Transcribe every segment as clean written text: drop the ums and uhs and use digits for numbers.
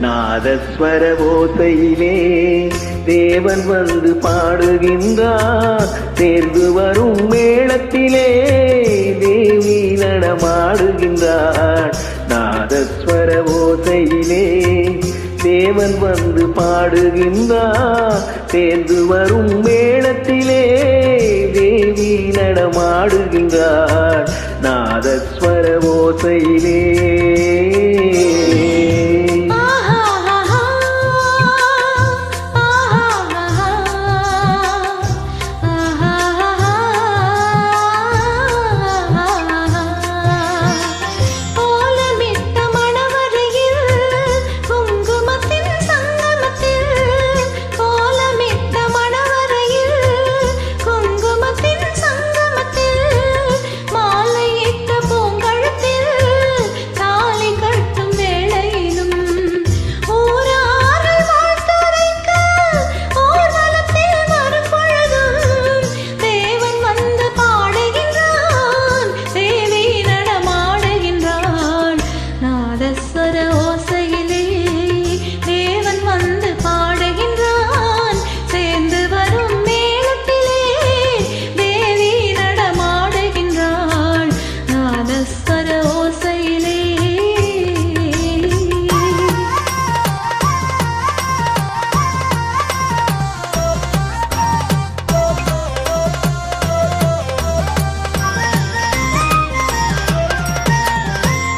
நாதஸ்வர ஓசையிலே தேவன் வந்து பாடுகின்றார். தேர்ந்து வரும் மேளத்திலே தேவி நடமாடுகின்றார். நாதஸ்வர ஓசையிலே தேவன் வந்து பாடுகின்றார். தேர்ந்து வரும் மேளத்திலே தேவி நடமாடுகின்றார். நாதஸ்வர ஓசையிலே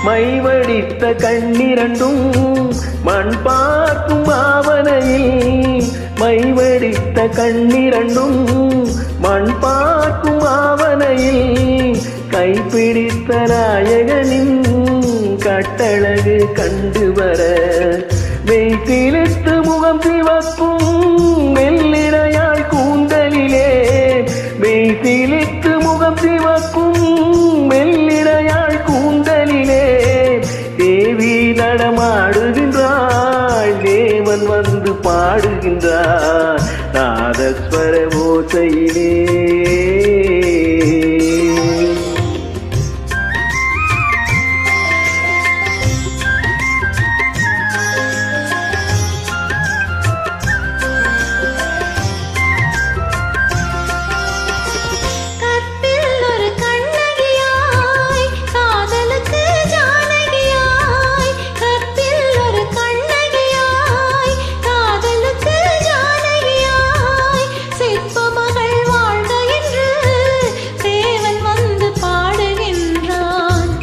மைவடித்த கண்ணிரண்டும் மண் பார்க்கும் ஆவனையில். மைவடித்த கண்ணிரண்டும் மண் பார்க்கும் ஆவனையில். கைப்பிடித்த நாயகனின் கட்டழகு கண்டு வர மெய்சிலித்து முகம் சிவக்கும் மெல்லிடையாள் கூந்தலிலே. மெய்சிலித்து முகம் சிவக்கும் மெல்லிடையாள் கூந்தலிலே தேவி நடமாடுகின்றாள். தேவன் வந்து பாடுகின்றார். நாதஸ்வர ஓசையிலே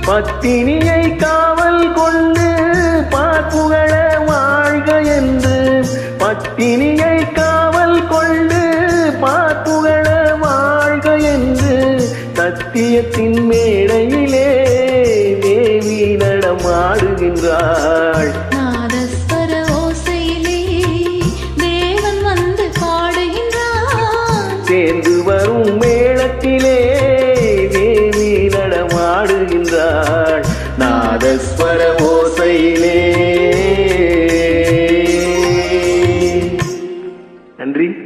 பத்தினியை காவல் கொண்டு பார்ப்புகள வாழ்க என்று. பத்தினியை காவல் கொண்டு பார்ப்புகள வாழ்க என்று சத்தியத்தின் மேடையிலே தேவி நடமாடுகின்றாள். நாதஸ்வர ஓசையிலே தேவன் வந்து பாடுகின்றார். சேர்ந்து வரும் மேளத்திலே தேவி நடமாடுகின்றாள். நாதஸ்வர ஓசையிலே. நன்றி.